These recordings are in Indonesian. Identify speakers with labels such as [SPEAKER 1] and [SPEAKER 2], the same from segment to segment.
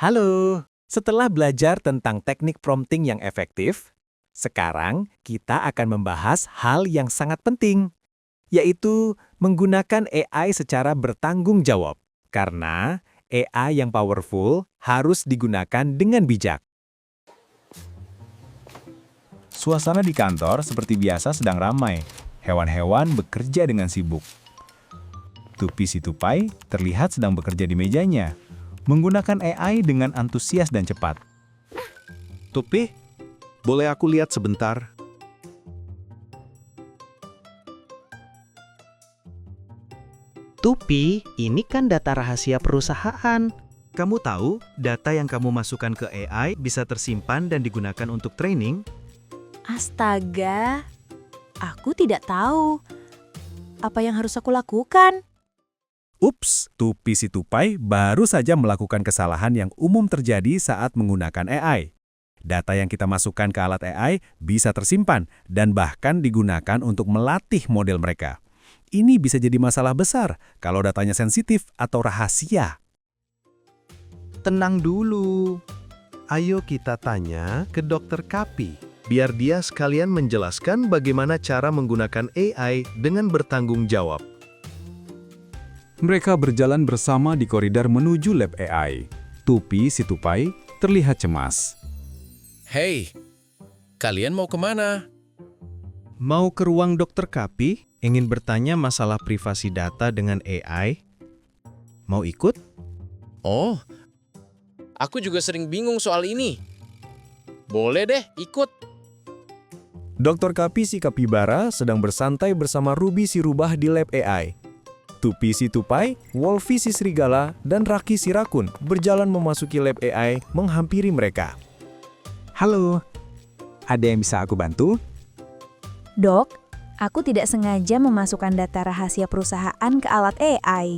[SPEAKER 1] Halo, setelah belajar tentang teknik prompting yang efektif, sekarang kita akan membahas hal yang sangat penting, yaitu menggunakan AI secara bertanggung jawab. Karena AI yang powerful harus digunakan dengan bijak.
[SPEAKER 2] Suasana di kantor seperti biasa sedang ramai. Hewan-hewan bekerja dengan sibuk. Tupi si tupai terlihat sedang bekerja di mejanya, menggunakan AI dengan antusias dan cepat.
[SPEAKER 3] Tupi, boleh aku lihat sebentar?
[SPEAKER 4] Tupi, ini kan data rahasia perusahaan.
[SPEAKER 5] Kamu tahu, data yang kamu masukkan ke AI bisa tersimpan dan digunakan untuk training?
[SPEAKER 6] Astaga, aku tidak tahu. Apa yang harus aku lakukan?
[SPEAKER 1] Ups, Tupi si tupai baru saja melakukan kesalahan yang umum terjadi saat menggunakan AI. Data yang kita masukkan ke alat AI bisa tersimpan dan bahkan digunakan untuk melatih model mereka. Ini bisa jadi masalah besar kalau datanya sensitif atau rahasia.
[SPEAKER 3] Tenang dulu. Ayo kita tanya ke Dokter Kapi, biar dia sekalian menjelaskan bagaimana cara menggunakan AI dengan bertanggung jawab.
[SPEAKER 2] Mereka berjalan bersama di koridor menuju lab AI. Tupi si tupai terlihat cemas.
[SPEAKER 7] Hei, kalian mau kemana?
[SPEAKER 5] Mau ke ruang Dokter Kapi? Ingin bertanya masalah privasi data dengan AI? Mau ikut?
[SPEAKER 7] Oh, aku juga sering bingung soal ini. Boleh deh, ikut.
[SPEAKER 8] Dr. Kapi si kapibara sedang bersantai bersama Ruby si rubah di lab AI. Tupi si tupai, Wolfie si serigala, dan Raki si rakun berjalan memasuki lab AI menghampiri mereka.
[SPEAKER 2] Halo, ada yang bisa aku bantu?
[SPEAKER 6] Dok, aku tidak sengaja memasukkan data rahasia perusahaan ke alat AI.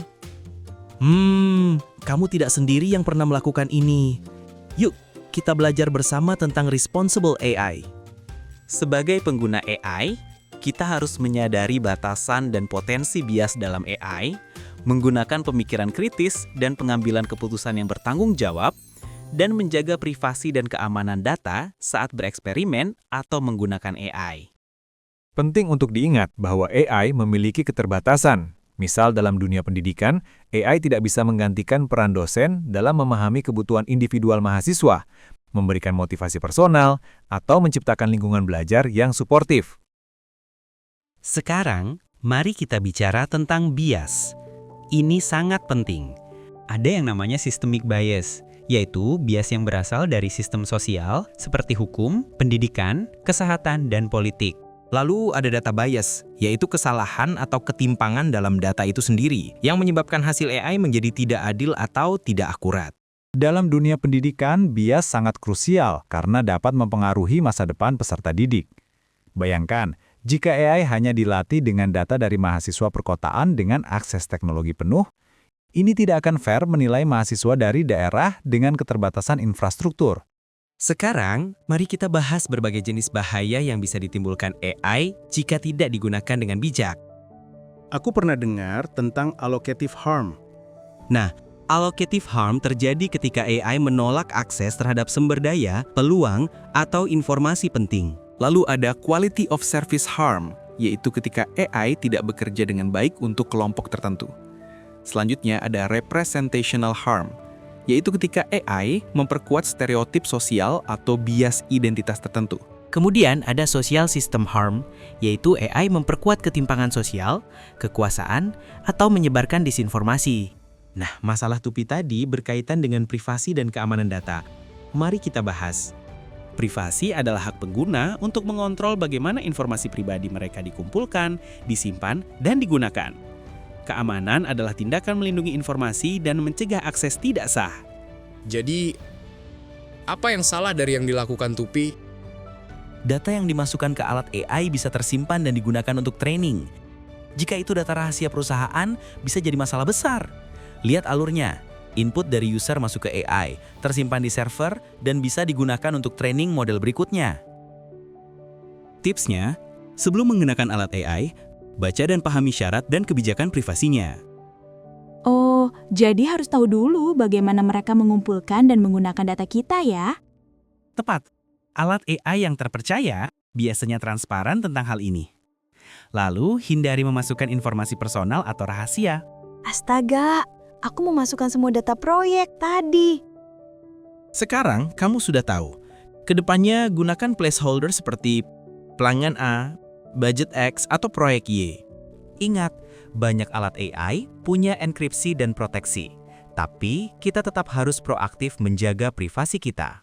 [SPEAKER 4] Kamu tidak sendiri yang pernah melakukan ini. Yuk, kita belajar bersama tentang responsible AI. Sebagai pengguna AI, kita harus menyadari batasan dan potensi bias dalam AI, menggunakan pemikiran kritis dan pengambilan keputusan yang bertanggung jawab, dan menjaga privasi dan keamanan data saat bereksperimen atau menggunakan AI.
[SPEAKER 1] Penting untuk diingat bahwa AI memiliki keterbatasan. Misal dalam dunia pendidikan, AI tidak bisa menggantikan peran dosen dalam memahami kebutuhan individual mahasiswa, memberikan motivasi personal, atau menciptakan lingkungan belajar yang suportif.
[SPEAKER 4] Sekarang, mari kita bicara tentang bias. Ini sangat penting. Ada yang namanya systemic bias, yaitu bias yang berasal dari sistem sosial seperti hukum, pendidikan, kesehatan, dan politik.
[SPEAKER 9] Lalu ada data bias, yaitu kesalahan atau ketimpangan dalam data itu sendiri, yang menyebabkan hasil AI menjadi tidak adil atau tidak akurat.
[SPEAKER 2] Dalam dunia pendidikan, bias sangat krusial karena dapat mempengaruhi masa depan peserta didik. Bayangkan, jika AI hanya dilatih dengan data dari mahasiswa perkotaan dengan akses teknologi penuh, ini tidak akan fair menilai mahasiswa dari daerah dengan keterbatasan infrastruktur.
[SPEAKER 9] Sekarang, mari kita bahas berbagai jenis bahaya yang bisa ditimbulkan AI jika tidak digunakan dengan bijak.
[SPEAKER 5] Aku pernah dengar tentang allocative harm.
[SPEAKER 9] Nah, allocative harm terjadi ketika AI menolak akses terhadap sumber daya, peluang, atau informasi penting. Lalu ada quality of service harm, yaitu ketika AI tidak bekerja dengan baik untuk kelompok tertentu. Selanjutnya ada representational harm, yaitu ketika AI memperkuat stereotip sosial atau bias identitas tertentu. Kemudian ada social system harm, yaitu AI memperkuat ketimpangan sosial, kekuasaan, atau menyebarkan disinformasi. Nah, masalah Tupi tadi berkaitan dengan privasi dan keamanan data. Mari kita bahas. Privasi adalah hak pengguna untuk mengontrol bagaimana informasi pribadi mereka dikumpulkan, disimpan, dan digunakan. Keamanan adalah tindakan melindungi informasi dan mencegah akses tidak sah.
[SPEAKER 7] Jadi, apa yang salah dari yang dilakukan Tupi?
[SPEAKER 9] Data yang dimasukkan ke alat AI bisa tersimpan dan digunakan untuk training. Jika itu data rahasia perusahaan, bisa jadi masalah besar. Lihat alurnya. Input dari user masuk ke AI, tersimpan di server, dan bisa digunakan untuk training model berikutnya. Tipsnya, sebelum menggunakan alat AI, baca dan pahami syarat dan kebijakan privasinya.
[SPEAKER 6] Oh, jadi harus tahu dulu bagaimana mereka mengumpulkan dan menggunakan data kita ya?
[SPEAKER 9] Tepat. Alat AI yang terpercaya biasanya transparan tentang hal ini. Lalu, hindari memasukkan informasi personal atau rahasia.
[SPEAKER 6] Astaga, aku memasukkan semua data proyek tadi.
[SPEAKER 4] Sekarang kamu sudah tahu. Kedepannya gunakan placeholder seperti pelanggan A, budget X, atau proyek Y.
[SPEAKER 10] Ingat, banyak alat AI punya enkripsi dan proteksi. Tapi kita tetap harus proaktif menjaga privasi kita.